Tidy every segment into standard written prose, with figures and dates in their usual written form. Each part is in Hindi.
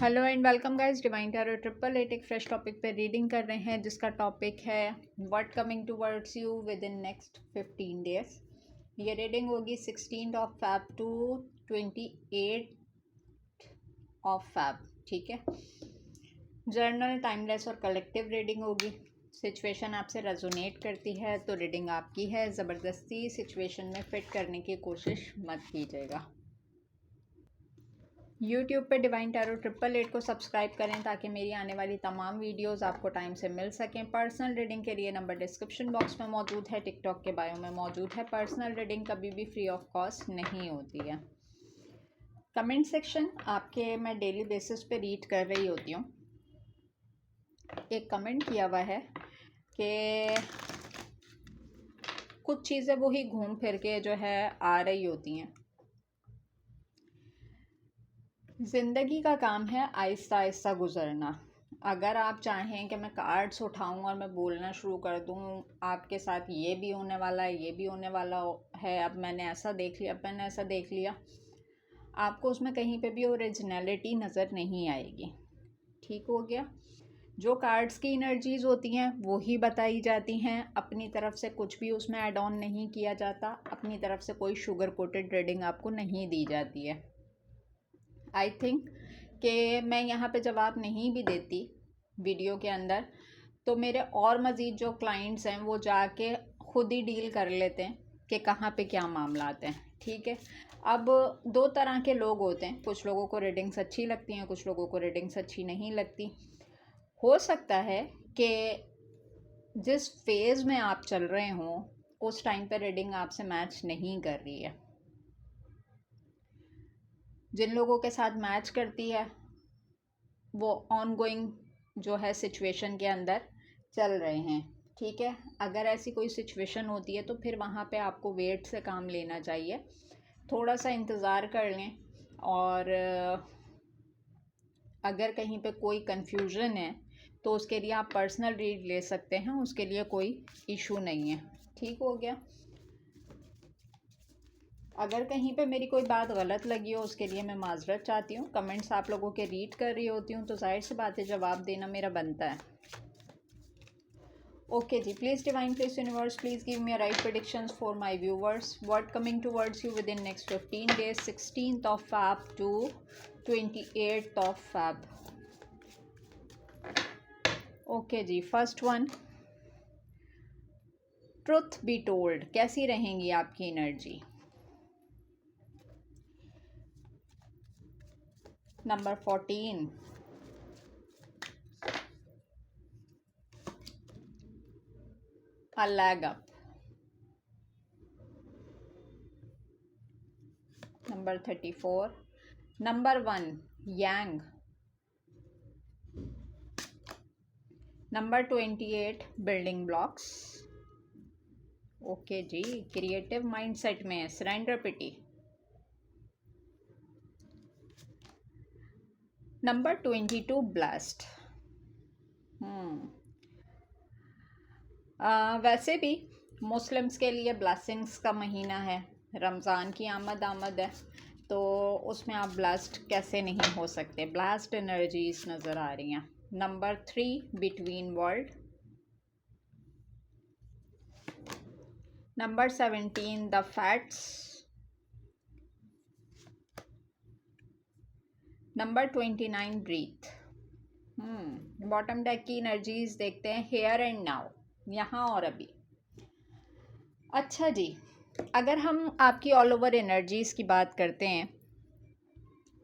Hello and welcome guys, divine tarot 888 एक फ्रेश टॉपिक पे रीडिंग कर रहे हैं जिसका टॉपिक है what coming towards you within next 15 days. ये रीडिंग होगी 16 of Feb to 28 of Feb. ठीक है, जर्नल, टाइमलेस और कलेक्टिव रीडिंग होगी। सिचुएशन आपसे रेजोनेट करती है तो रीडिंग आपकी है। ज़बरदस्ती सिचुएशन में फिट करने की कोशिश मत कीजिएगा। यूट्यूब पे डिवाइन टैरो 888 को सब्सक्राइब करें ताकि मेरी आने वाली तमाम वीडियोस आपको टाइम से मिल सकें। पर्सनल रीडिंग के लिए नंबर डिस्क्रिप्शन बॉक्स में मौजूद है, टिकटॉक के बायो में मौजूद है। पर्सनल रीडिंग कभी भी फ्री ऑफ कॉस्ट नहीं होती है। कमेंट सेक्शन आपके मैं डेली बेसिस पे रीड कर रही होती हूँ। एक कमेंट किया हुआ है कि कुछ चीज़ें वो ही घूम फिर के जो है आ रही होती हैं। ज़िंदगी का काम है आहिस्ता आहिस्ता गुजरना। अगर आप चाहें कि मैं कार्ड्स उठाऊं और मैं बोलना शुरू कर दूं आपके साथ ये भी होने वाला है, ये भी होने वाला है, अब मैंने ऐसा देख लिया, अब मैंने ऐसा देख लिया, आपको उसमें कहीं पे भी ओरिजिनलिटी नज़र नहीं आएगी। ठीक हो गया। जो कार्ड्स की एनर्जीज़ होती हैं वो ही बताई जाती हैं। अपनी तरफ से कुछ भी उसमें ऐड ऑन नहीं किया जाता। अपनी तरफ से कोई शुगर कोटेड रीडिंग आपको नहीं दी जाती है। आई थिंक कि मैं यहाँ पे जवाब नहीं भी देती वीडियो के अंदर तो मेरे और मज़ीद जो क्लाइंट्स हैं वो जाके खुद ही डील कर लेते हैं कि कहाँ पे क्या मामला आते हैं। ठीक है, अब दो तरह के लोग होते हैं। कुछ लोगों को रीडिंग्स अच्छी लगती हैं, कुछ लोगों को रीडिंग्स अच्छी नहीं लगती। हो सकता है कि जिस फेज़ में आप चल रहे हों उस टाइम पे रीडिंग आपसे मैच नहीं कर रही है। जिन लोगों के साथ मैच करती है वो ऑन गोइंग जो है सिचुएशन के अंदर चल रहे हैं। ठीक है, अगर ऐसी कोई सिचुएशन होती है तो फिर वहाँ पे आपको वेट से काम लेना चाहिए। थोड़ा सा इंतज़ार कर लें और अगर कहीं पे कोई कंफ्यूजन है तो उसके लिए आप पर्सनल रीड ले सकते हैं, उसके लिए कोई इशू नहीं है। ठीक हो गया। अगर कहीं पे मेरी कोई बात गलत लगी हो उसके लिए मैं माजरत चाहती हूँ। कमेंट्स आप लोगों के रीड कर रही होती हूँ तो जाहिर सी बात है जवाब देना मेरा बनता है। ओके जी, please divine, please universe, please give me right predictions for my viewers. What coming towards you within next 15 days 16th of Feb to 28th of Feb. Okay जी, first one, truth be told. कैसी रहेंगी आपकी energy? Number 14, a leg up. Number 34, number 1, yang. Number 28, building blocks. Okay ji, creative mindset में सेरेंडरपिटी। Number 22, blast. वैसे भी मुस्लिम्स के लिए ब्लेसिंग्स का महीना है, रमज़ान की आमद है, तो उसमें आप ब्लास्ट कैसे नहीं हो सकते। ब्लास्ट एनर्जीज नज़र आ रही हैं। Number 3, between world. Number 17, the fats. Number 29, breath. Bottom deck की एनर्जीज देखते हैं, हेयर एंड नाउ, यहाँ और अभी। अच्छा जी, अगर हम आपकी ऑल ओवर एनर्जीज़ की बात करते हैं,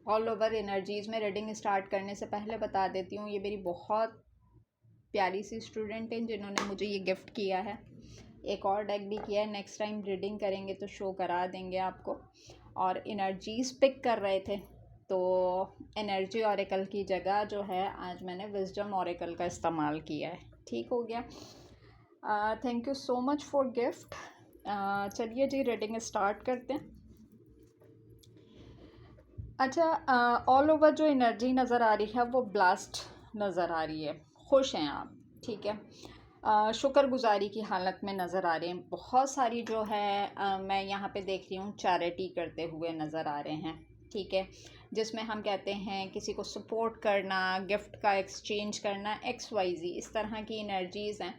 ऑल ओवर एनर्जीज़ में रीडिंग स्टार्ट करने से पहले बता देती हूँ ये मेरी बहुत प्यारी सी स्टूडेंट हैं जिन्होंने मुझे ये गिफ्ट किया है। एक और डेक भी किया है, नेक्स्ट टाइम रीडिंग करेंगे तो शो करा देंगे आपको। और एनर्जीज़ पिक कर रहे थे तो एनर्जी ऑरेकल की जगह जो है आज मैंने विजडम ऑरेकल का इस्तेमाल किया है। ठीक हो गया। Thank you so much for gift. चलिए जी, रीडिंग स्टार्ट करते हैं। अच्छा, ऑल ओवर जो एनर्जी नज़र आ रही है वो ब्लास्ट नज़र आ रही है। खुश हैं आप, ठीक है। शुक्रगुजारी की हालत में नज़र आ रहे हैं। बहुत सारी जो है मैं यहाँ पे देख रही हूँ चैरिटी करते हुए नज़र आ रहे हैं। ठीक है, जिसमें हम कहते हैं किसी को सपोर्ट करना, गिफ्ट का एक्सचेंज करना, XYZ, इस तरह की एनर्जीज़ हैं।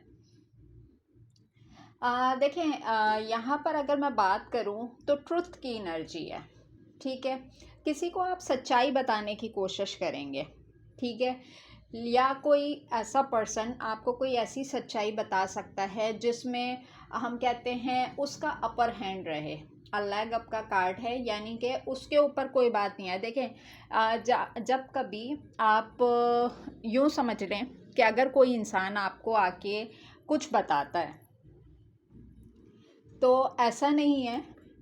देखें, यहाँ पर अगर मैं बात करूँ तो ट्रुथ की एनर्जी है, ठीक है। किसी को आप सच्चाई बताने की कोशिश करेंगे, ठीक है, या कोई ऐसा पर्सन आपको कोई ऐसी सच्चाई बता सकता है जिसमें हम कहते हैं उसका अपर हैंड रहे। लेग अप का कार्ड है, यानी कि उसके ऊपर कोई बात नहीं है। देखें, जब कभी आप यूँ समझ लें कि अगर कोई इंसान आपको आके कुछ बताता है तो ऐसा नहीं है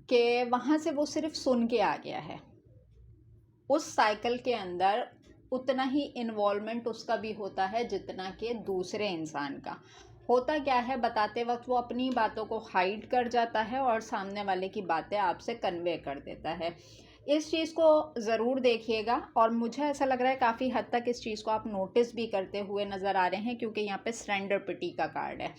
कि वहाँ से वो सिर्फ सुन के आ गया है। उस साइकिल के अंदर उतना ही इन्वॉल्वमेंट उसका भी होता है जितना कि दूसरे इंसान का। होता क्या है, बताते वक्त वो अपनी बातों को हाइड कर जाता है और सामने वाले की बातें आपसे कन्वे कर देता है। इस चीज़ को ज़रूर देखिएगा, और मुझे ऐसा लग रहा है काफ़ी हद तक इस चीज़ को आप नोटिस भी करते हुए नज़र आ रहे हैं, क्योंकि यहाँ पे सरेंडरपिटी का कार्ड है,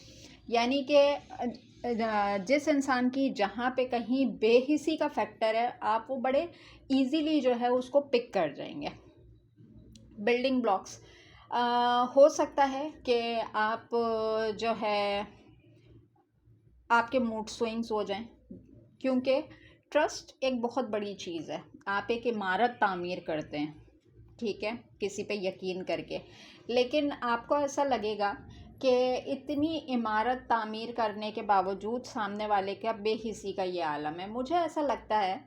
यानी कि जिस इंसान की जहाँ पे कहीं बेहिसी का फैक्टर है, आप वो बड़े इजीली जो है उसको पिक कर जाएंगे। बिल्डिंग ब्लॉक्स, हो सकता है कि आप जो है आपके मूड स्विंग्स हो जाएं, क्योंकि ट्रस्ट एक बहुत बड़ी चीज़ है। आप एक इमारत तामीर करते हैं, ठीक है, किसी पे यकीन करके, लेकिन आपको ऐसा लगेगा कि इतनी इमारत तामीर करने के बावजूद सामने वाले का बेहिसी का ये आलम है। मुझे ऐसा लगता है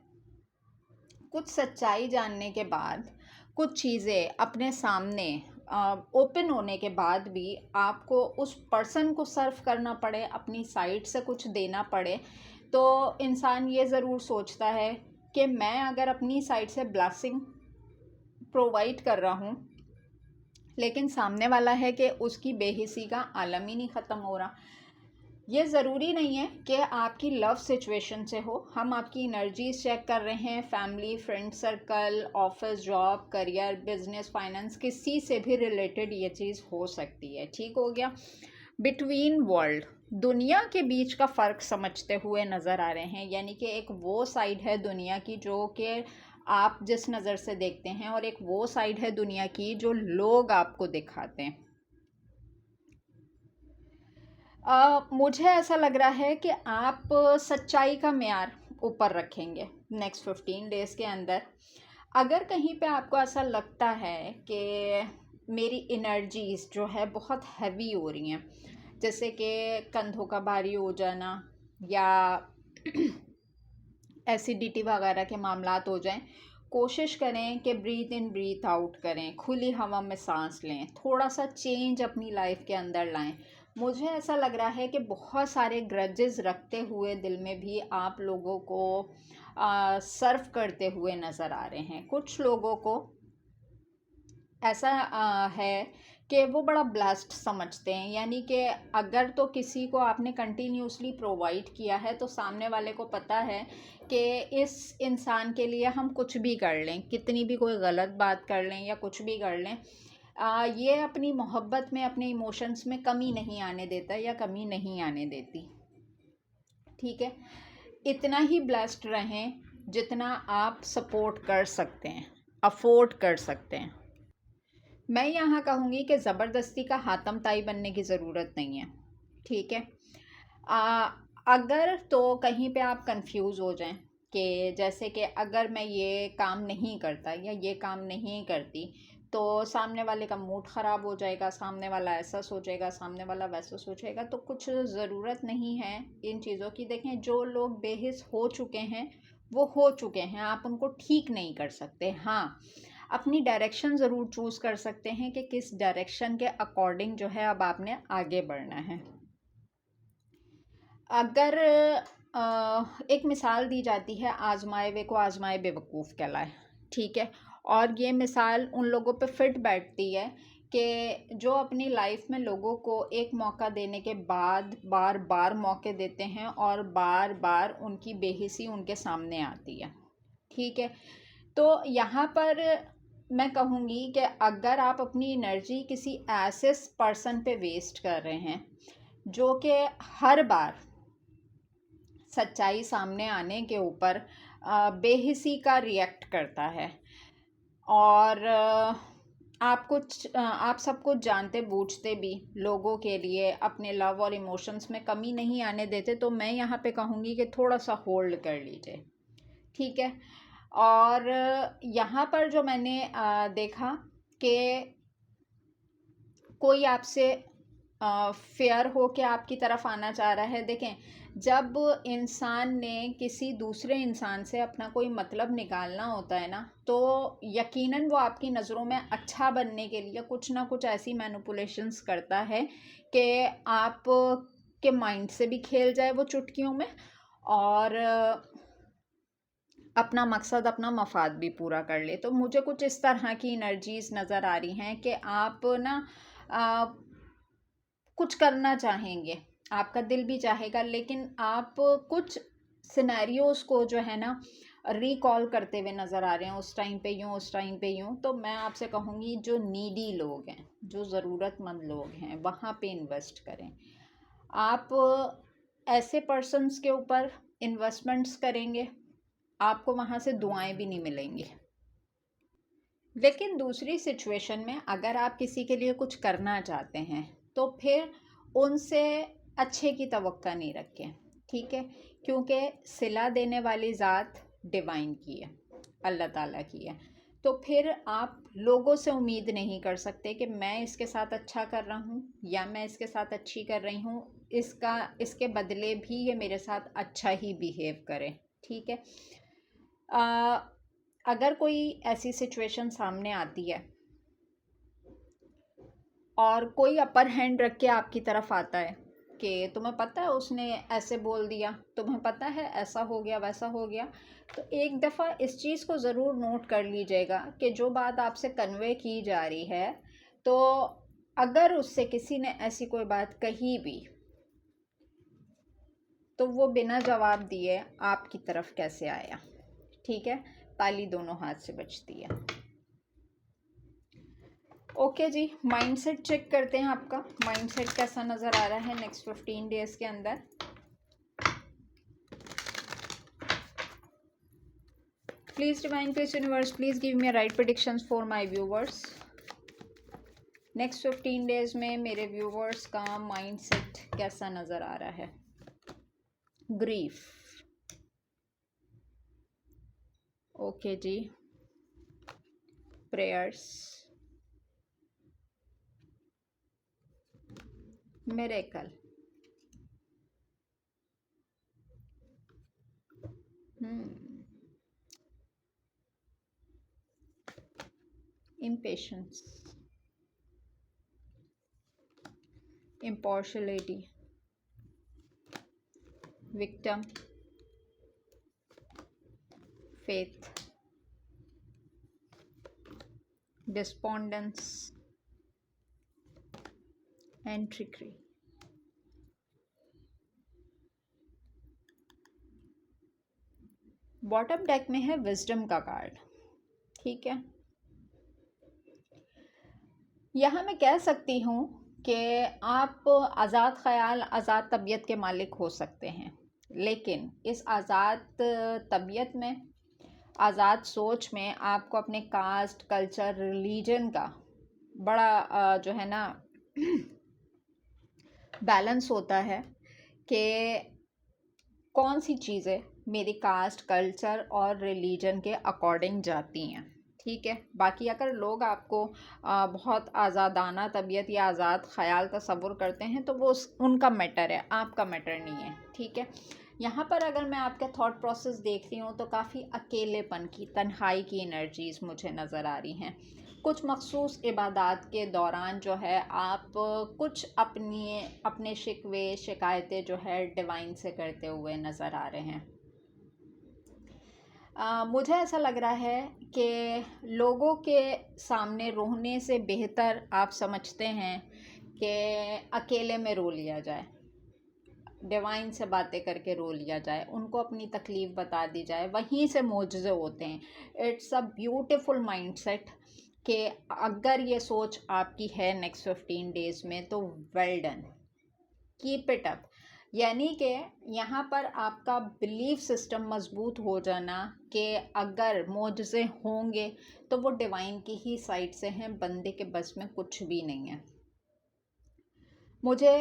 कुछ सच्चाई जानने के बाद, कुछ चीज़ें अपने सामने ओपन होने के बाद भी आपको उस पर्सन को सर्व करना पड़े, अपनी साइड से कुछ देना पड़े, तो इंसान ये ज़रूर सोचता है कि मैं अगर अपनी साइड से ब्लेसिंग प्रोवाइड कर रहा हूँ, लेकिन सामने वाला है कि उसकी बेहिसी का आलम ही नहीं ख़त्म हो रहा। ये ज़रूरी नहीं है कि आपकी लव सिचुएशन से हो। हम आपकी एनर्जीज चेक कर रहे हैं, family, friend circle, office, job, career, business, finance, किसी से भी रिलेटेड ये चीज़ हो सकती है, ठीक हो गया। बिटवीन वर्ल्ड, दुनिया के बीच का फ़र्क समझते हुए नज़र आ रहे हैं, यानी कि एक वो साइड है दुनिया की जो कि आप जिस नज़र से देखते हैं, और एक वो साइड है दुनिया की जो लोग आपको दिखाते हैं। मुझे ऐसा लग रहा है कि आप सच्चाई का मेयार ऊपर रखेंगे नेक्स्ट 15 डेज़ के अंदर। अगर कहीं पे आपको ऐसा लगता है कि मेरी एनर्जीज़ जो है बहुत हैवी हो रही हैं, जैसे कि कंधों का भारी हो जाना या एसिडिटी वगैरह के मामलात हो जाएं, कोशिश करें कि ब्रीथ इन ब्रीथ आउट करें, खुली हवा में सांस लें, थोड़ा सा चेंज अपनी लाइफ के अंदर लाएं। मुझे ऐसा लग रहा है कि बहुत सारे ग्रजेस रखते हुए दिल में भी आप लोगों को सर्व करते हुए नज़र आ रहे हैं। कुछ लोगों को ऐसा है कि वो बड़ा ब्लेस्ड समझते हैं, यानी कि अगर तो किसी को आपने कंटिन्यूसली प्रोवाइड किया है तो सामने वाले को पता है कि इस इंसान के लिए हम कुछ भी कर लें, कितनी भी कोई गलत बात कर लें या कुछ भी कर लें, ये अपनी मोहब्बत में, अपने इमोशंस में कमी नहीं आने देता या कमी नहीं आने देती, ठीक है। इतना ही ब्लेस्ड रहें जितना आप सपोर्ट कर सकते हैं, अफोर्ड कर सकते हैं। मैं यहाँ कहूँगी कि ज़बरदस्ती का हातम ताई बनने की ज़रूरत नहीं है, ठीक है। अगर तो कहीं पे आप कंफ्यूज हो जाएं कि जैसे कि अगर मैं ये काम नहीं करता या ये काम नहीं करती तो सामने वाले का मूड ख़राब हो जाएगा, सामने वाला ऐसा सोचेगा, सामने वाला वैसा सोचेगा, तो कुछ ज़रूरत नहीं है इन चीज़ों की। देखें, जो लोग बेहिस हो चुके हैं वो हो चुके हैं, आप उनको ठीक नहीं कर सकते। हाँ, अपनी डायरेक्शन ज़रूर चूज़ कर सकते हैं कि किस डायरेक्शन के अकॉर्डिंग जो है अब आपने आगे बढ़ना है। अगर एक मिसाल दी जाती है, आजमाए वे को आजमाए बेवकूफ़ कहलाए, ठीक है, और ये मिसाल उन लोगों पे फिट बैठती है कि जो अपनी लाइफ में लोगों को एक मौका देने के बाद बार बार मौके देते हैं और बार बार उनकी बेहिसी उनके सामने आती है, ठीक है। तो यहाँ पर मैं कहूँगी कि अगर आप अपनी एनर्जी किसी ऐसे पर्सन पे वेस्ट कर रहे हैं जो कि हर बार सच्चाई सामने आने के ऊपर बेहिसी का रिएक्ट करता है, और आप सब कुछ जानते बूझते भी लोगों के लिए अपने लव और इमोशंस में कमी नहीं आने देते, तो मैं यहाँ पे कहूँगी कि थोड़ा सा होल्ड कर लीजिए, ठीक है। और यहाँ पर जो मैंने देखा कि कोई आपसे फेयर हो के आपकी तरफ आना चाह रहा है। देखें, जब इंसान ने किसी दूसरे इंसान से अपना कोई मतलब निकालना होता है ना, तो यकीनन वो आपकी नज़रों में अच्छा बनने के लिए कुछ ना कुछ ऐसी मैनिपुलेशंस करता है कि आप के माइंड से भी खेल जाए वो चुटकियों में, और अपना मकसद अपना मफाद भी पूरा कर ले। तो मुझे कुछ इस तरह की एनर्जीज नज़र आ रही हैं कि आप ना कुछ करना चाहेंगे, आपका दिल भी चाहेगा, लेकिन आप कुछ सिनेरियोज को जो है ना रिकॉल करते हुए नज़र आ रहे हैं, उस टाइम पे यूँ, उस टाइम पे यूँ। तो मैं आपसे कहूँगी, जो नीडी लोग हैं, जो ज़रूरतमंद लोग हैं, वहाँ पे इन्वेस्ट करें। आप ऐसे पर्सन्स के ऊपर इन्वेस्टमेंट्स करेंगे, आपको वहाँ से दुआएं भी नहीं मिलेंगी। लेकिन दूसरी सिचुएशन में अगर आप किसी के लिए कुछ करना चाहते हैं, तो फिर उनसे अच्छे की तवक्का नहीं रखें, ठीक है, क्योंकि सिला देने वाली ज़ात डिवाइन की है, अल्लाह ताला की है। तो फिर आप लोगों से उम्मीद नहीं कर सकते कि मैं इसके साथ अच्छा कर रहा हूँ या मैं इसके साथ अच्छी कर रही हूँ, इसके बदले भी ये मेरे साथ अच्छा ही बिहेव करे, ठीक है। अगर कोई ऐसी सिचुएशन सामने आती है और कोई अपर हैंड रख के आपकी तरफ आता है कि तुम्हें पता है उसने ऐसे बोल दिया, तुम्हें पता है ऐसा हो गया, वैसा हो गया, तो एक दफ़ा इस चीज़ को ज़रूर नोट कर लीजिएगा कि जो बात आपसे कन्वे की जा रही है, तो अगर उससे किसी ने ऐसी कोई बात कही भी, तो वो बिना जवाब दिए आपकी तरफ कैसे आया, ठीक है। ताली दोनों हाथ से बजती है। ओके जी, माइंडसेट चेक करते हैं, आपका माइंडसेट कैसा नज़र आ रहा है नेक्स्ट 15 डेज़ के अंदर। Please divine please universe please give me right predictions for my viewers. Next 15 days में मेरे व्यूवर्स का माइंडसेट कैसा नज़र आ रहा है। ग्रीफ, ओके जी। Prayers, miracle, impatience, impartiality, victim, faith, despondence and trickery। Bottom deck में है विजडम का कार्ड, ठीक है। यहाँ मैं कह सकती हूँ कि आप आज़ाद ख़याल, आज़ाद तबीयत के मालिक हो सकते हैं, लेकिन इस आज़ाद तबीयत में, आज़ाद सोच में आपको अपने कास्ट, कल्चर, रिलीजन का बड़ा जो है ना बैलेंस होता है कि कौन सी चीज़ें मेरी कास्ट, कल्चर और रिलीजन के अकॉर्डिंग जाती हैं, ठीक है। बाकी अगर लोग आपको बहुत आज़ादाना तबीयत या आज़ाद ख़याल तसव्वुर करते हैं, तो वो उनका मैटर है, आपका मैटर नहीं है, ठीक है। यहाँ पर अगर मैं आपके थॉट प्रोसेस देखती हूँ, तो काफ़ी अकेलेपन की, तन्हाई की एनर्जीज़ मुझे नज़र आ रही हैं। कुछ मखसूस इबादत के दौरान जो है आप कुछ अपने शिकवे, शिकायतें जो है डिवाइन से करते हुए नज़र आ रहे हैं। मुझे ऐसा लग रहा है कि लोगों के सामने रोने से बेहतर आप समझते हैं कि अकेले में रो लिया जाए, डिवाइन से बातें करके रो लिया जाए, उनको अपनी तकलीफ़ बता दी जाए, वहीं से मोजज़े होते हैं। इट्स अ ब्यूटीफुल माइंडसेट कि अगर ये सोच आपकी है नेक्स्ट 15 डेज़ में, तो well done, keep it up. यानी कि यहाँ पर आपका बिलीफ सिस्टम मजबूत हो जाना कि अगर मोजज़े होंगे तो वो डिवाइन की ही साइड से हैं, बंदे के बस में कुछ भी नहीं है। मुझे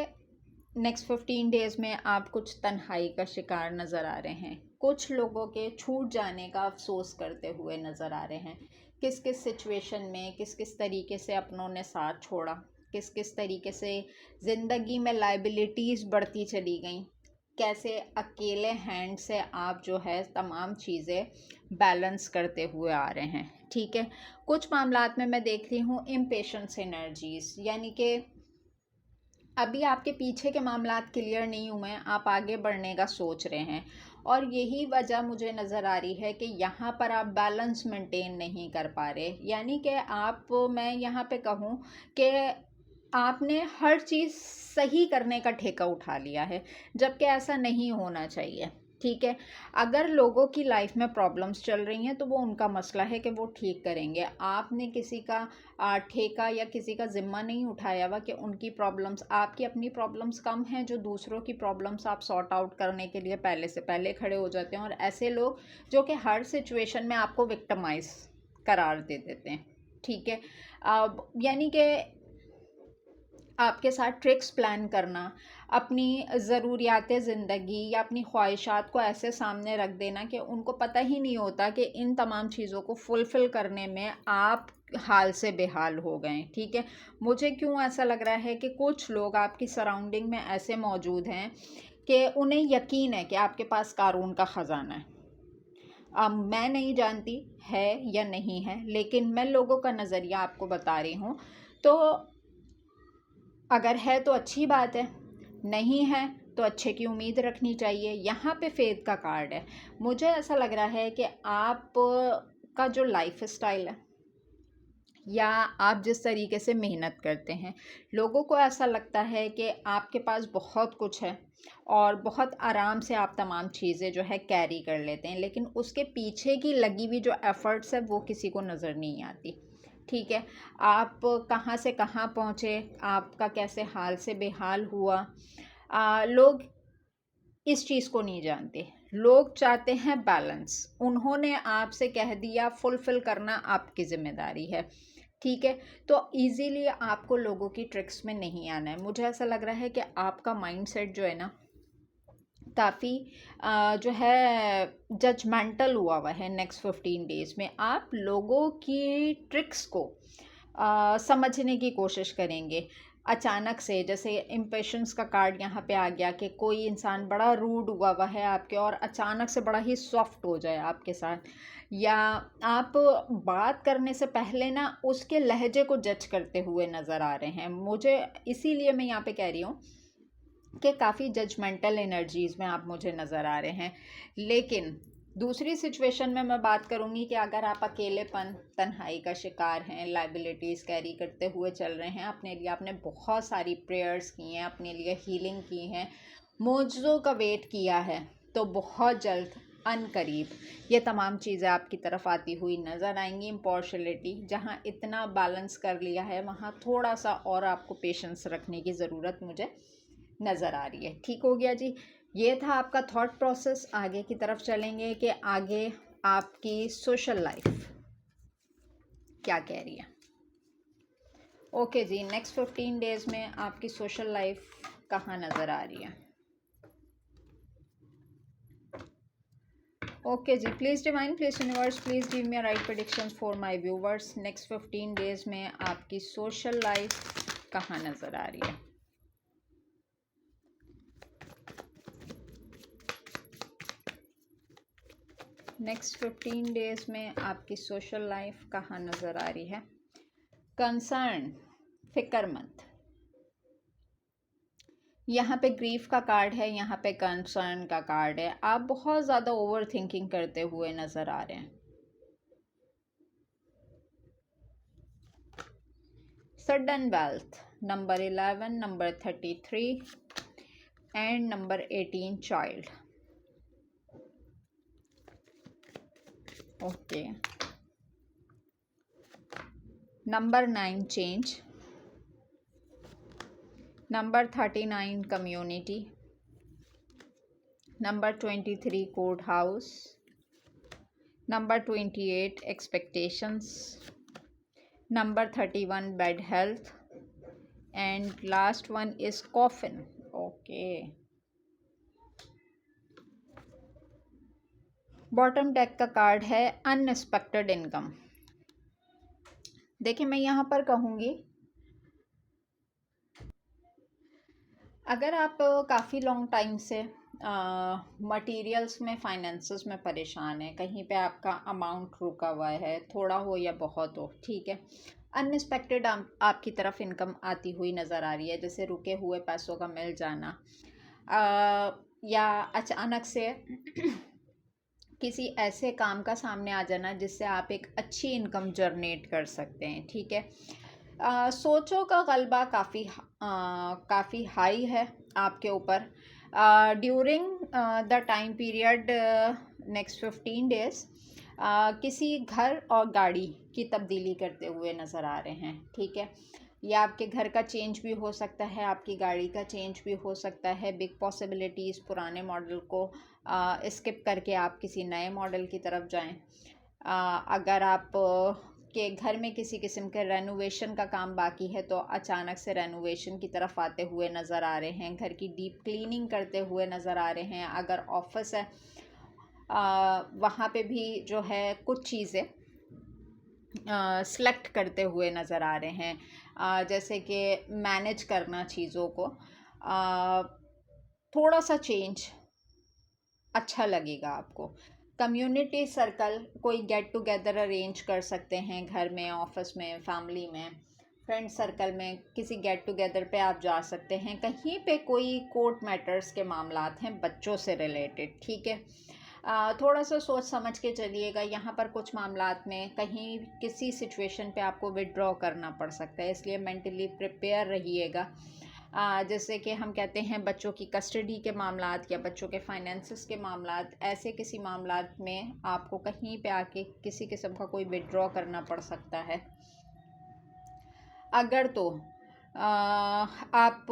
नेक्स्ट 15 डेज़ में आप कुछ तन्हाई का शिकार नज़र आ रहे हैं, कुछ लोगों के छूट जाने का अफसोस करते हुए नज़र आ रहे हैं। किस किस सिचुएशन में किस किस तरीके से अपनों ने साथ छोड़ा, किस किस तरीके से ज़िंदगी में लाइबिलिटीज़ बढ़ती चली गई, कैसे अकेले हैंड से आप जो है तमाम चीज़ें बैलेंस करते हुए आ रहे हैं। ठीक है, कुछ मामलात में मैं देख रही हूँ इम्पेशेंस एनर्जीज़, यानी कि अभी आपके पीछे के मामलात क्लियर नहीं हुए हैं, आप आगे बढ़ने का सोच रहे हैं, और यही वजह मुझे नज़र आ रही है कि यहाँ पर आप बैलेंस मेंटेन नहीं कर पा रहे। यानी कि आप, मैं यहाँ पे कहूँ कि आपने हर चीज़ सही करने का ठेका उठा लिया है, जबकि ऐसा नहीं होना चाहिए। ठीक है, अगर लोगों की लाइफ में प्रॉब्लम्स चल रही हैं तो वो उनका मसला है कि वो ठीक करेंगे। आपने किसी का ठेका या किसी का ज़िम्मा नहीं उठाया हुआ कि उनकी प्रॉब्लम्स, आपकी अपनी प्रॉब्लम्स कम हैं, जो दूसरों की प्रॉब्लम्स आप सॉर्ट आउट करने के लिए पहले से पहले खड़े हो जाते हैं, और ऐसे लोग जो कि हर सिचुएशन में आपको विक्टिमाइज करार दे देते हैं। ठीक है, अब यानी कि आपके साथ ट्रिक्स प्लान करना, अपनी ज़रूरियात ज़िंदगी या अपनी ख्वाहिशात को ऐसे सामने रख देना कि उनको पता ही नहीं होता कि इन तमाम चीज़ों को फुलफ़िल करने में आप हाल से बेहाल हो गए। ठीक है, मुझे क्यों ऐसा लग रहा है कि कुछ लोग आपकी सराउंडिंग में ऐसे मौजूद हैं कि उन्हें यकीन है कि आपके पास कारून का ख़जाना है। अब मैं नहीं जानती है या नहीं है, लेकिन मैं लोगों का नज़रिया आपको बता रही हूँ। तो अगर है तो अच्छी बात है, नहीं है तो अच्छे की उम्मीद रखनी चाहिए। यहाँ पे फेथ का कार्ड है। मुझे ऐसा लग रहा है कि आप का जो लाइफ स्टाइल है या आप जिस तरीके से मेहनत करते हैं, लोगों को ऐसा लगता है कि आपके पास बहुत कुछ है और बहुत आराम से आप तमाम चीज़ें जो है कैरी कर लेते हैं, लेकिन उसके पीछे की लगी हुई जो एफ़र्ट्स है वो किसी को नज़र नहीं आती। ठीक है, आप कहाँ से कहाँ पहुँचे, आपका कैसे हाल से बेहाल हुआ, लोग इस चीज़ को नहीं जानते। लोग चाहते हैं बैलेंस। उन्होंने आपसे कह दिया फुलफ़िल करना आपकी ज़िम्मेदारी है। ठीक है, तो इजीली आपको लोगों की ट्रिक्स में नहीं आना है। मुझे ऐसा लग रहा है कि आपका माइंडसेट जो है ना, काफ़ी जो है जजमेंटल हुआ है। नेक्स्ट 15 डेज़ में आप लोगों की ट्रिक्स को समझने की कोशिश करेंगे। अचानक से जैसे इम्पेशेंस का कार्ड यहाँ पे आ गया कि कोई इंसान बड़ा रूड हुआ है आपके, और अचानक से बड़ा ही सॉफ्ट हो जाए आपके साथ, या आप बात करने से पहले ना उसके लहजे को जज करते हुए नज़र आ रहे हैं। मुझे इसीलिए मैं यहाँ पे कह रही हूँ कि काफ़ी जजमेंटल एनर्जीज़ में आप मुझे नज़र आ रहे हैं। लेकिन दूसरी सिचुएशन में मैं बात करूँगी कि अगर आप अकेलेपन, तन्हाई का शिकार हैं, लाइबिलिटीज़ कैरी करते हुए चल रहे हैं, अपने लिए आपने बहुत सारी प्रेयर्स की हैं, अपने लिए हीलिंग की हैं, मोजज़ों का वेट किया है, तो बहुत जल्द अनकरीब ये तमाम चीज़ें आपकी तरफ आती हुई नज़र आएंगी। इम्पार्शलिटी जहाँ इतना बैलेंस कर लिया है, वहाँ थोड़ा सा और आपको पेशेंस रखने की ज़रूरत मुझे नज़र आ रही है। ठीक हो गया जी, ये था आपका थॉट प्रोसेस। आगे की तरफ चलेंगे कि आगे आपकी सोशल लाइफ क्या कह रही है। ओके जी, नेक्स्ट 15 डेज़ में आपकी सोशल लाइफ कहाँ नज़र आ रही है। ओके जी, please divine, please universe, please give me right predictions for my viewers. Next 15 days में आपकी सोशल लाइफ कहाँ नज़र आ रही है। नेक्स्ट 15 डेज़ में आपकी सोशल लाइफ कहाँ नज़र आ रही है। कंसर्न, फिक्रमंद, यहाँ पे ग्रीफ का कार्ड है, यहाँ पे कंसर्न का कार्ड है। आप बहुत ज़्यादा ओवर थिंकिंग करते हुए नज़र आ रहे हैं। Sudden wealth, number 11, number 33 and number 18 child. Okay, number 9 change, number 39 community, number 23 court house, number 28 expectations, number 31 bed health and last one is coffin. Okay, bottom deck का कार्ड है अनएक्सपेक्टेड इनकम। देखिए मैं यहाँ पर कहूँगी, अगर आप काफ़ी लॉन्ग टाइम से मटेरियल्स में, फाइनेंसेस में परेशान है, कहीं पे आपका अमाउंट रुका हुआ है, थोड़ा हो या बहुत हो, ठीक है, अनएक्सपेक्टेड आपकी तरफ इनकम आती हुई नज़र आ रही है, जैसे रुके हुए पैसों का मिल जाना, या अचानक से किसी ऐसे काम का सामने आ जाना जिससे आप एक अच्छी इनकम जनरेट कर सकते हैं, ठीक है। सोचों का गलबा काफ़ी हाई है आपके ऊपर during the time period next 15 days. किसी घर और गाड़ी की तब्दीली करते हुए नज़र आ रहे हैं, ठीक है। या आपके घर का चेंज भी हो सकता है, आपकी गाड़ी का चेंज भी हो सकता है। बिग पॉसिबिलिटीज़, पुराने मॉडल को स्किप करके आप किसी नए मॉडल की तरफ जाएं। अगर आप के घर में किसी किस्म के रेनोवेशन का काम बाकी है तो अचानक से रेनोवेशन की तरफ आते हुए नज़र आ रहे हैं, घर की डीप क्लीनिंग करते हुए नज़र आ रहे हैं। अगर ऑफिस है वहाँ पे भी जो है कुछ चीज़ें सेलेक्ट करते हुए नज़र आ रहे हैं, जैसे कि मैनेज करना चीज़ों को, थोड़ा सा चेंज अच्छा लगेगा आपको। कम्युनिटी सर्कल, कोई गेट टुगेदर अरेंज कर सकते हैं घर में, ऑफिस में, फैमिली में, फ्रेंड सर्कल में, किसी गेट टुगेदर पे आप जा सकते हैं। कहीं पे कोई कोर्ट मैटर्स के मामलात हैं बच्चों से रिलेटेड, ठीक है। थोड़ा सा सोच समझ के चलिएगा, यहाँ पर कुछ मामलात में कहीं किसी सिचुएशन पे आपको विड्रॉ करना पड़ सकता है, इसलिए मेंटली प्रिपेयर रहिएगा। जैसे कि हम कहते हैं बच्चों की कस्टडी के मामलात या बच्चों के फाइनेंसेस के मामलात, ऐसे किसी मामलात में आपको कहीं पे आके किसी किस्म का कोई विड्रॉ करना पड़ सकता है। अगर तो आप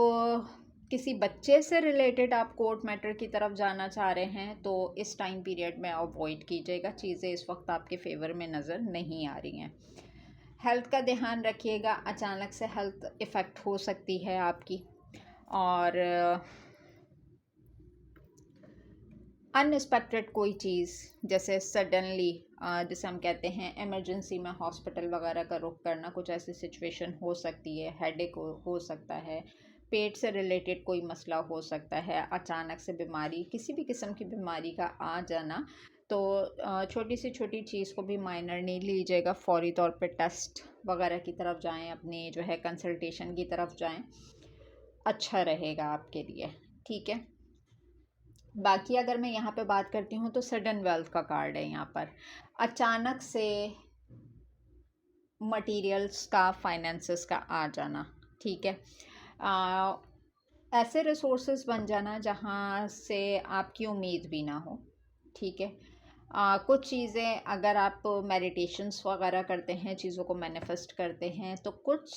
किसी बच्चे से रिलेटेड आप कोर्ट मैटर की तरफ जाना चाह रहे हैं तो इस टाइम पीरियड में अवॉइड कीजिएगा, चीज़ें इस वक्त आपके फेवर में नज़र नहीं आ रही हैं। हेल्थ का ध्यान रखिएगा, अचानक से हेल्थ इफ़ेक्ट हो सकती है आपकी, और अनएक्सपेक्टेड कोई चीज़ जैसे सडनली, जैसे हम कहते हैं इमरजेंसी में हॉस्पिटल वगैरह का रुख करना, कुछ ऐसी सिचुएशन हो सकती है। हेडेक हो सकता है, पेट से रिलेटेड कोई मसला हो सकता है, अचानक से बीमारी, किसी भी किस्म की बीमारी का आ जाना, तो छोटी से छोटी चीज़ को भी माइनर नहीं लीजिएगा, फौरी तौर पे टेस्ट वगैरह की तरफ जाएं, अपनी जो है कंसल्टेशन की तरफ जाएं, अच्छा रहेगा आपके लिए, ठीक है। बाकी अगर मैं यहाँ पे बात करती हूँ तो सडन वेल्थ का कार्ड है यहाँ पर, अचानक से मटेरियल्स का, फाइनेंसेस का आ जाना, ठीक है। ऐसे रिसोर्सेज बन जाना जहाँ से आपकी उम्मीद भी ना हो, ठीक है। कुछ चीज़ें, अगर आप मेडिटेशंस वगैरह करते हैं, चीज़ों को मैनिफेस्ट करते हैं, तो कुछ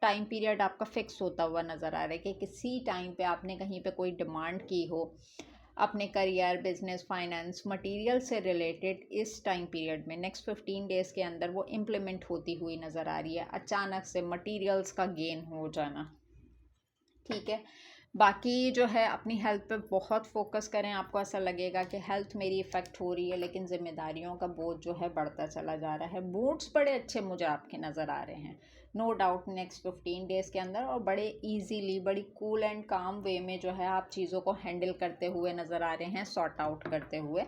टाइम पीरियड आपका फिक्स होता हुआ नज़र आ रहा है कि किसी टाइम पे आपने कहीं पे कोई डिमांड की हो अपने करियर, बिजनेस, फाइनेंस, मटेरियल से रिलेटेड, इस टाइम पीरियड में नेक्स्ट 15 डेज़ के अंदर वो इम्प्लीमेंट होती हुई नज़र आ रही है। अचानक से मटेरियल्स का गेन हो जाना, ठीक है। बाकी जो है अपनी हेल्थ पे बहुत फोकस करें। आपको ऐसा लगेगा कि हेल्थ मेरी इफ़ेक्ट हो रही है, लेकिन ज़िम्मेदारियों का बोझ जो है बढ़ता चला जा रहा है। मूड्स बड़े अच्छे मुझे आपके नज़र आ रहे हैं, नो डाउट, नेक्स्ट 15 डेज़ के अंदर, और बड़े इजीली, बड़ी कूल एंड काम वे में जो है आप चीज़ों को हैंडल करते हुए नज़र आ रहे हैं, सॉर्ट आउट करते हुए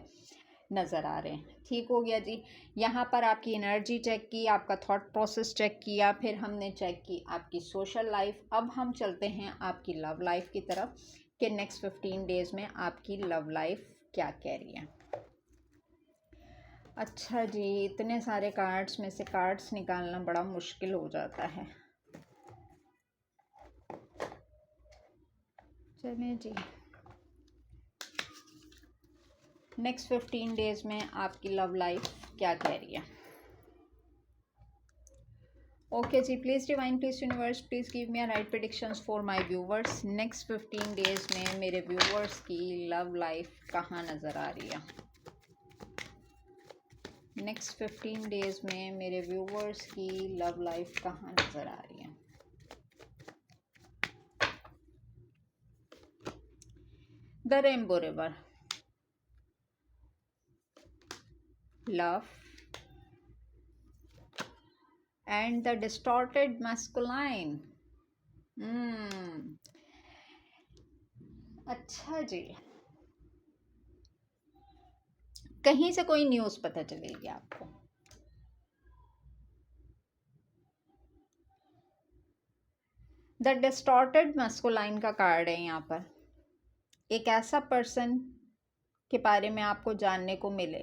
नज़र आ रहे हैं। ठीक हो गया जी। यहाँ पर आपकी एनर्जी चेक की, आपका थॉट प्रोसेस चेक किया, फिर हमने चेक की आपकी सोशल लाइफ। अब हम चलते हैं आपकी लव लाइफ की तरफ कि नेक्स्ट 15 डेज़ में आपकी लव लाइफ क्या कह रही है। अच्छा जी, इतने सारे कार्ड्स में से कार्ड्स निकालना बड़ा मुश्किल हो जाता है। चलिए जी, नेक्स्ट 15 डेज़ में आपकी लव लाइफ क्या कह रही है। ओके जी, please divine, please universe, please give me right predictions for my viewers. Next 15 days में मेरे व्यूवर्स की लव लाइफ कहाँ नज़र आ रही है? नेक्स्ट 15 डेज में मेरे व्यूवर्स की लव लाइफ कहाँ नज़र आ रही है? The rainbow river, love and the distorted masculine. अच्छा जी, कहीं से कोई न्यूज़ पता चलेगी आपको। द डिस्टॉर्टेड मैस्कुलाइन का कार्ड है यहाँ पर। एक ऐसा पर्सन के बारे में आपको जानने को मिले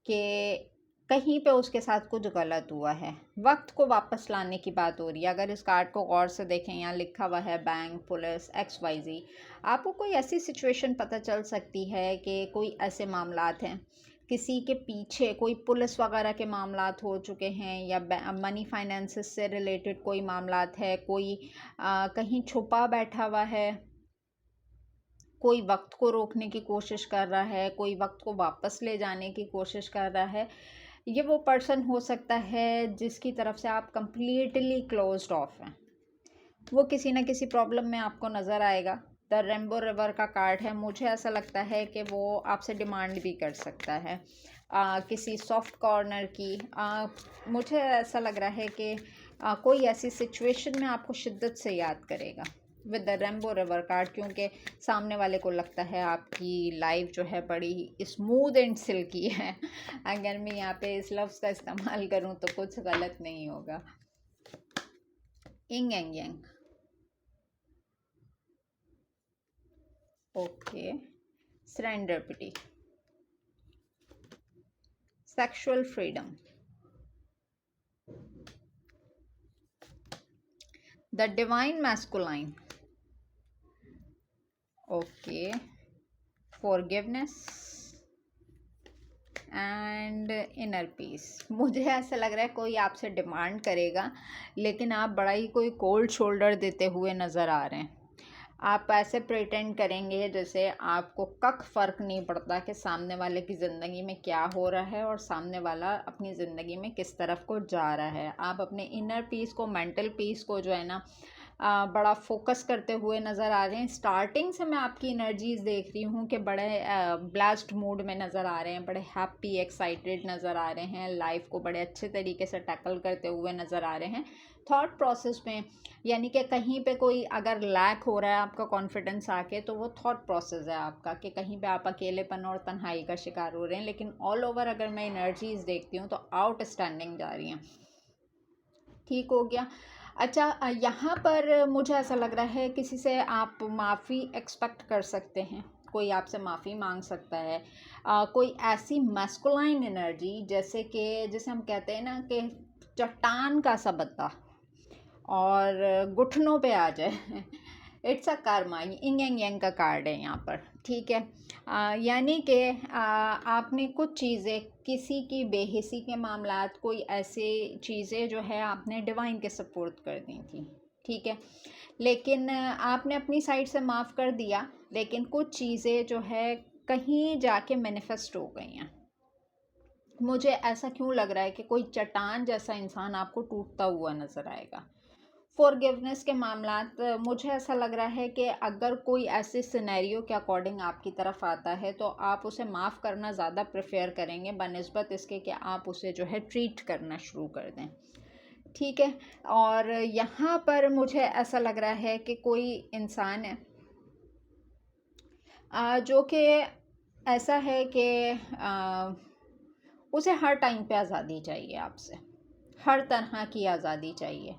कि कहीं पे उसके साथ कुछ गलत हुआ है, वक्त को वापस लाने की बात हो रही है। अगर इस कार्ड को गौर से देखें, यहाँ लिखा हुआ है बैंक, पुलिस, XYZ। आपको कोई ऐसी सिचुएशन पता चल सकती है कि कोई ऐसे मामलात हैं, किसी के पीछे कोई पुलिस वगैरह के मामलात हो चुके हैं, या मनी फाइनेंसेस से रिलेटेड कोई मामलात है, कोई कहीं छुपा बैठा हुआ है, कोई वक्त को रोकने की कोशिश कर रहा है, कोई वक्त को वापस ले जाने की कोशिश कर रहा है। ये वो पर्सन हो सकता है जिसकी तरफ से आप कंप्लीटली क्लोज्ड ऑफ हैं। वो किसी ना किसी प्रॉब्लम में आपको नज़र आएगा। द रेनबो रिवर का कार्ड है। मुझे ऐसा लगता है कि वो आपसे डिमांड भी कर सकता है किसी सॉफ्ट कॉर्नर की। मुझे ऐसा लग रहा है कि कोई ऐसी सिचुएशन में आपको शिद्दत से याद करेगा with the rainbow river card, क्योंकि सामने वाले को लगता है आपकी लाइफ जो है बड़ी स्मूथ एंड सिल्की है। अगर मैं यहाँ पे इस लफ्ज़ का इस्तेमाल करूँ तो कुछ गलत नहीं होगा। Yin and yang, okay. Serendipity, sexual freedom, the divine masculine, okay. Forgiveness and inner peace. मुझे ऐसा लग रहा है कोई आपसे डिमांड करेगा, लेकिन आप बड़ा ही कोई कोल्ड शोल्डर देते हुए नज़र आ रहे हैं। आप ऐसे प्रिटेंड करेंगे जैसे आपको कख फ़र्क नहीं पड़ता कि सामने वाले की ज़िंदगी में क्या हो रहा है और सामने वाला अपनी ज़िंदगी में किस तरफ को जा रहा है। आप अपने इनर पीस को, मेंटल पीस को जो है ना बड़ा फोकस करते हुए नज़र आ रहे हैं। स्टार्टिंग से मैं आपकी एनर्जीज़ देख रही हूँ कि बड़े ब्लास्ट मूड में नज़र आ रहे हैं, बड़े हैप्पी, एक्साइटेड नज़र आ रहे हैं, लाइफ को बड़े अच्छे तरीके से टैकल करते हुए नज़र आ रहे हैं थॉट प्रोसेस में। यानी कि कहीं पे कोई अगर लैक हो रहा है आपका कॉन्फिडेंस आके, तो वो थॉट प्रोसेस है आपका कि कहीं पे आप अकेलेपन और तन्हाई का शिकार हो रहे हैं। लेकिन ऑल ओवर अगर मैं एनर्जीज़ देखती हूँ तो आउटस्टैंडिंग जा रही हैं। ठीक हो गया। अच्छा, यहाँ पर मुझे ऐसा लग रहा है किसी से आप माफ़ी एक्सपेक्ट कर सकते हैं, कोई आपसे माफ़ी मांग सकता है। कोई ऐसी मैस्कुलाइन एनर्जी जैसे कि जैसे हम कहते हैं ना कि चट्टान का सा बंदा और घुटनों पे आ जाए। इट्स अ कर्मा, इंग एंग यांग का कार्ड है यहाँ पर। ठीक है, यानी कि आपने कुछ चीज़ें, किसी की बेहिसी के मामलात, कोई ऐसे चीज़ें जो है आपने डिवाइन के सपोर्ट कर दी थी। ठीक है, लेकिन आपने अपनी साइड से माफ़ कर दिया, लेकिन कुछ चीज़ें जो है कहीं जाके मैनिफेस्ट हो गई हैं। मुझे ऐसा क्यों लग रहा है कि कोई चट्टान जैसा इंसान आपको टूटता हुआ नज़र आएगा। फॉरगिवनेस के मामलात, मुझे ऐसा लग रहा है कि अगर कोई ऐसे सिनेरियो के अकॉर्डिंग आपकी तरफ आता है तो आप उसे माफ़ करना ज़्यादा प्रेफर करेंगे बनिस्बत इसके कि आप उसे जो है ट्रीट करना शुरू कर दें। ठीक है, और यहाँ पर मुझे ऐसा लग रहा है कि कोई इंसान है जो कि ऐसा है कि उसे हर टाइम पे आज़ादी चाहिए, आपसे हर तरह की आज़ादी चाहिए।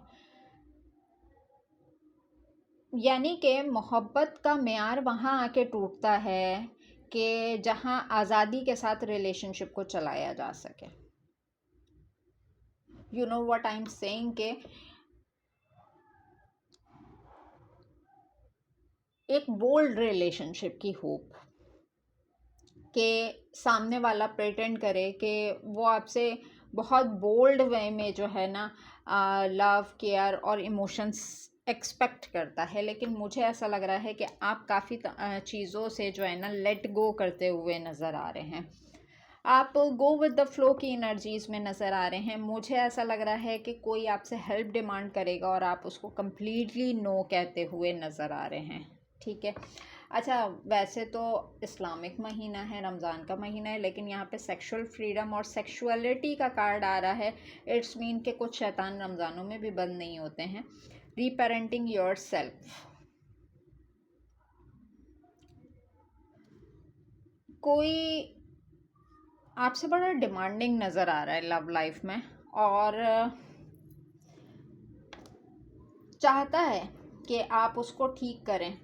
यानी कि मोहब्बत का मेयार वहाँ आके टूटता है कि जहाँ आज़ादी के साथ रिलेशनशिप को चलाया जा सके। You know what I am saying के एक बोल्ड रिलेशनशिप की होप कि सामने वाला प्रेटेंड करे कि वो आपसे बहुत बोल्ड वे में जो है ना लव, केयर और इमोशंस एक्सपेक्ट करता है। लेकिन मुझे ऐसा लग रहा है कि आप काफ़ी चीज़ों से जो है ना लेट गो करते हुए नज़र आ रहे हैं। आप गो विद द फ्लो की एनर्जीज़ में नज़र आ रहे हैं। मुझे ऐसा लग रहा है कि कोई आपसे हेल्प डिमांड करेगा और आप उसको कम्प्लीटली नो कहते हुए नज़र आ रहे हैं। ठीक है। अच्छा, वैसे तो इस्लामिक महीना है, रमज़ान का महीना है, लेकिन यहाँ पे सेक्सुअल फ्रीडम और सेक्सुअलिटी का कार्ड आ रहा है। इट्स मीन कि कुछ शैतान रमज़ानों में भी बंद नहीं होते हैं। रीपेरेंटिंग योर सेल्फ। कोई आपसे बड़ा डिमांडिंग नज़र आ रहा है लव लाइफ में, और चाहता है कि आप उसको ठीक करें,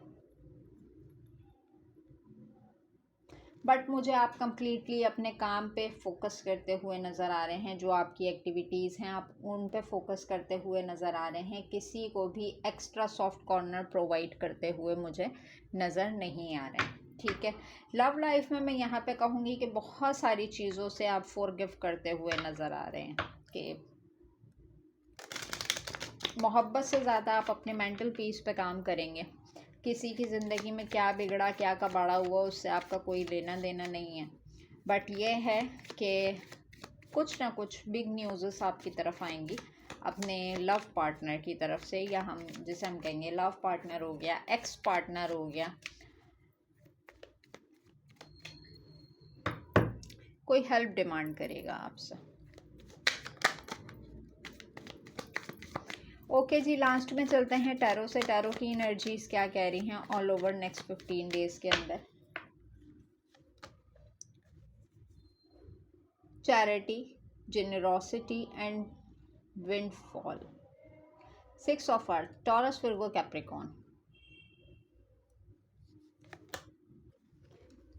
बट मुझे आप कंप्लीटली अपने काम पे फोकस करते हुए नज़र आ रहे हैं। जो आपकी एक्टिविटीज़ हैं आप उन पे फोकस करते हुए नज़र आ रहे हैं। किसी को भी एक्स्ट्रा सॉफ्ट कॉर्नर प्रोवाइड करते हुए मुझे नज़र नहीं आ रहे हैं। ठीक है। लव लाइफ में मैं यहाँ पे कहूँगी कि बहुत सारी चीज़ों से आप फॉरगिव करते हुए नज़र आ रहे हैं कि मोहब्बत से ज़्यादा आप अपने मेंटल पीस पे काम करेंगे। किसी की ज़िंदगी में क्या बिगड़ा, क्या कबाड़ा हुआ, उससे आपका कोई लेना देना नहीं है। बट ये है कि कुछ ना कुछ बिग न्यूज़ आपकी तरफ आएंगी अपने लव पार्टनर की तरफ से, या हम जिसे हम कहेंगे लव पार्टनर हो गया, एक्स पार्टनर हो गया, कोई हेल्प डिमांड करेगा आपसे। ओके जी, लास्ट में चलते हैं टैरो से। टैरो की एनर्जीज क्या कह रही हैं ऑल ओवर नेक्स्ट 15 डेज के अंदर। Charity, generosity and windfall. 6 of earth, taurus, Virgo, Capricorn.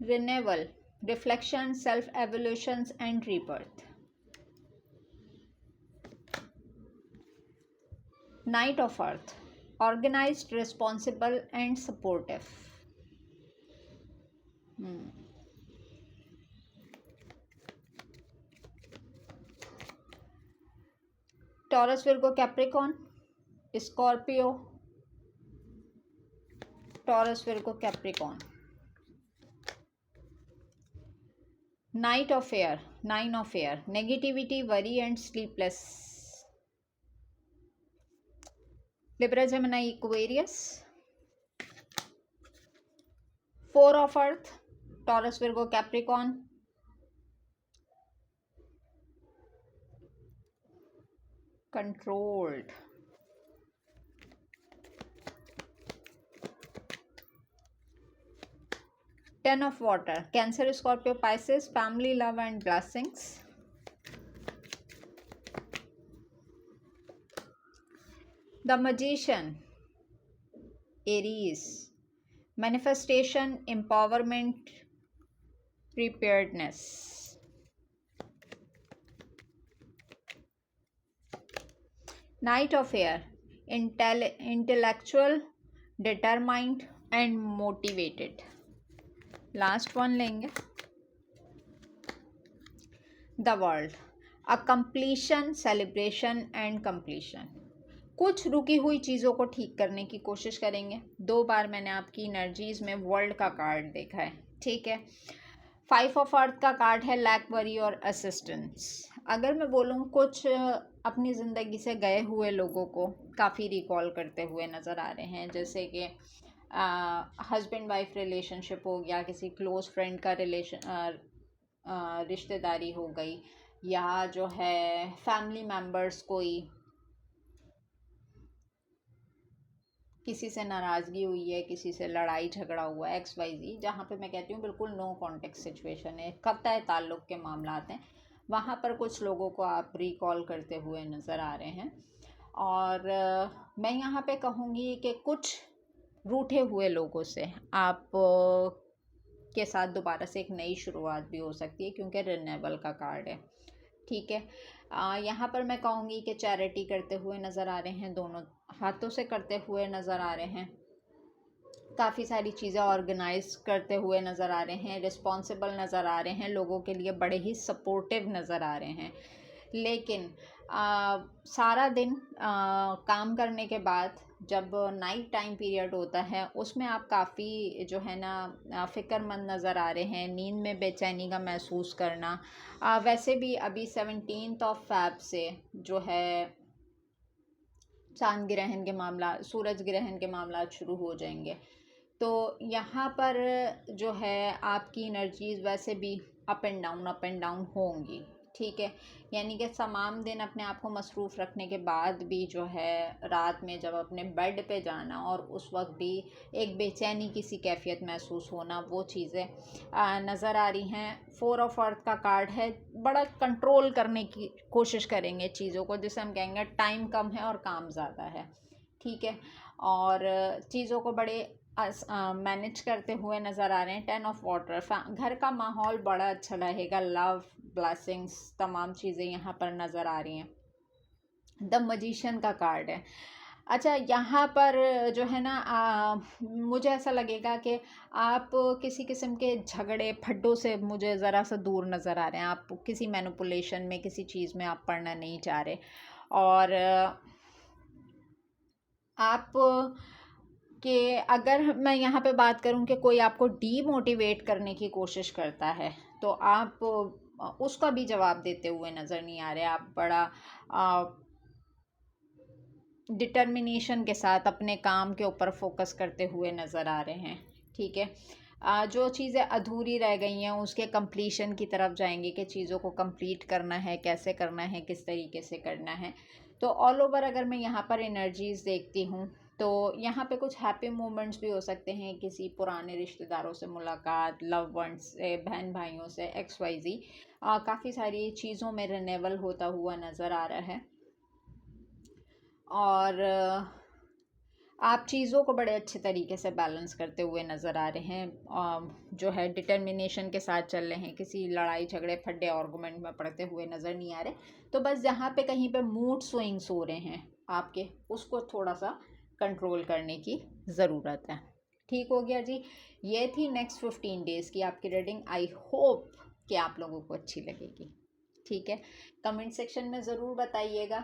Renewal, reflection, self evolutions and rebirth. Knight of Earth, organized, responsible and supportive. Taurus, Virgo, Capricorn, Scorpio, Taurus, Virgo, Capricorn. Knight of Air, 9 of Air, negativity, worry and sleepless. Libra, Gemini, Aquarius. 4 of Earth, Taurus, Virgo, Capricorn. Controlled. 10 of Water, Cancer, Scorpio, Pisces, family, love and blessings. The Magician, Aries, manifestation, empowerment, preparedness. Knight of Air, intellectual, determined and motivated. Last one लेंगे, The World, a completion, celebration and completion. कुछ रुकी हुई चीज़ों को ठीक करने की कोशिश करेंगे। 2 बार मैंने आपकी एनर्जीज़ में वर्ल्ड का कार्ड देखा है। ठीक है। 5 ऑफ अर्थ का कार्ड है लैक, वरी और असिस्टेंस। अगर मैं बोलूँ कुछ अपनी ज़िंदगी से गए हुए लोगों को काफ़ी रिकॉल करते हुए नज़र आ रहे हैं, जैसे कि हस्बैंड वाइफ रिलेशनशिप हो गया, किसी क्लोज फ्रेंड का रिश्तेदारी हो गई, या जो है फैमिली मेम्बर्स कोई किसी से नाराज़गी हुई है, किसी से लड़ाई झगड़ा हुआ है, XYZ, जहाँ पे मैं कहती हूँ बिल्कुल नो कॉन्टेक्ट सिचुएशन है, कतई ताल्लुक़ के मामला आते हैं, वहाँ पर कुछ लोगों को आप रिकॉल करते हुए नज़र आ रहे हैं। और मैं यहाँ पे कहूँगी कि कुछ रूठे हुए लोगों से आप के साथ दोबारा से एक नई शुरुआत भी हो सकती है, क्योंकि रिन्यूअल का कार्ड है। ठीक है। यहाँ पर मैं कहूँगी कि चैरिटी करते हुए नज़र आ रहे हैं, दोनों हाथों से करते हुए नज़र आ रहे हैं, काफ़ी सारी चीज़ें ऑर्गेनाइज करते हुए नज़र आ रहे हैं, रिस्पॉन्सिबल नज़र आ रहे हैं, लोगों के लिए बड़े ही सपोर्टिव नज़र आ रहे हैं। लेकिन सारा दिन काम करने के बाद जब नाइट टाइम पीरियड होता है उसमें आप काफ़ी जो है ना फ़िक्रमंद नज़र आ रहे हैं, नींद में बेचैनी का महसूस करना। वैसे भी अभी 17 फ़रवरी से जो है चांद ग्रहण के मामला, सूरज ग्रहण के मामला शुरू हो जाएंगे। तो यहाँ पर जो है आपकी एनर्जीज वैसे भी अप एंड डाउन होंगी, ठीक है। यानी कि तमाम दिन अपने आप को मसरूफ़ रखने के बाद भी जो है रात में जब अपने बेड पे जाना और उस वक्त भी एक बेचैनी किसी कैफियत महसूस होना, वो चीज़ें नज़र आ रही हैं। 4 ऑफ अर्थ का कार्ड है, बड़ा कंट्रोल करने की कोशिश करेंगे चीज़ों को, जिसे हम कहेंगे टाइम कम है और काम ज़्यादा है, ठीक है। और चीज़ों को बड़े मैनेज करते हुए नज़र आ रहे हैं। 10 ऑफ वाटर, घर का माहौल बड़ा अच्छा रहेगा, लव, ब्लेसिंग्स, तमाम चीज़ें यहाँ पर नज़र आ रही हैं। द मजिशियन का कार्ड है। अच्छा, यहाँ पर जो है ना मुझे ऐसा लगेगा कि आप किसी किस्म के झगड़े फड्डों से मुझे ज़रा सा दूर नज़र आ रहे हैं। आप किसी मैनिपुलेशन में, किसी चीज़ में आप पड़ना नहीं चाह रहे। और आप कि अगर मैं यहाँ पे बात करूँ कि कोई आपको डीमोटिवेट करने की कोशिश करता है तो आप उसका भी जवाब देते हुए नज़र नहीं आ रहे। आप बड़ा डिटर्मिनेशन के साथ अपने काम के ऊपर फोकस करते हुए नज़र आ रहे हैं, ठीक है। जो चीज़ें अधूरी रह गई हैं उसके कंप्लीशन की तरफ जाएंगे कि चीज़ों को कंप्लीट करना है, कैसे करना है, किस तरीके से करना है। तो ऑल ओवर अगर मैं यहाँ पर एनर्जीज़ देखती हूँ तो यहाँ पे कुछ हैप्पी मोमेंट्स भी हो सकते हैं, किसी पुराने रिश्तेदारों से मुलाकात, लव वंस से, बहन भाइयों से, XYZ। काफ़ी सारी चीज़ों में रिन्यूअल होता हुआ नज़र आ रहा है। और आप चीज़ों को बड़े अच्छे तरीके से बैलेंस करते हुए नज़र आ रहे हैं, जो है डिटर्मिनेशन के साथ चल रहे हैं, किसी लड़ाई झगड़े फड्डे आर्गूमेंट में पड़ते हुए नज़र नहीं आ रहे। तो बस जहाँ पे कहीं पे मूड स्विंग्स हो रहे हैं आपके, उसको थोड़ा सा कंट्रोल करने की ज़रूरत है। ठीक हो गया जी। ये थी नेक्स्ट 15 डेज़ की आपकी रीडिंग। आई होप कि आप लोगों को अच्छी लगेगी, ठीक है। कमेंट सेक्शन में ज़रूर बताइएगा।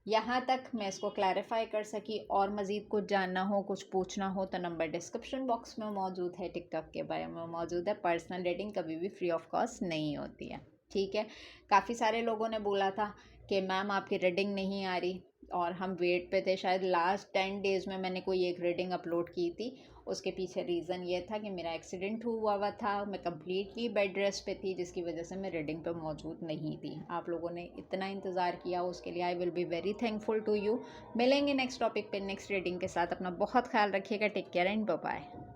यहाँ तक मैं इसको क्लैरिफाई कर सकी। और मज़ीद कुछ जानना हो, कुछ पूछना हो तो नंबर डिस्क्रिप्शन बॉक्स में मौजूद है, टिकटॉक के बायो में मौजूद है। पर्सनल रीडिंग कभी भी फ्री ऑफ कॉस्ट नहीं होती है, ठीक है। काफ़ी सारे लोगों ने बोला था कि मैम आपकी रीडिंग नहीं आ रही, और हम वेट पे थे। शायद लास्ट 10 डेज़ में मैंने कोई एक रीडिंग अपलोड की थी। उसके पीछे रीज़न ये था कि मेरा एक्सीडेंट हुआ था, मैं कम्प्लीटली बेड रेस्ट पे थी, जिसकी वजह से मैं रीडिंग पे मौजूद नहीं थी। आप लोगों ने इतना इंतज़ार किया, उसके लिए I will be very thankful to you. मिलेंगे नेक्स्ट टॉपिक पे नेक्स्ट रीडिंग के साथ। अपना बहुत ख्याल रखिएगा। Take care and bye bye.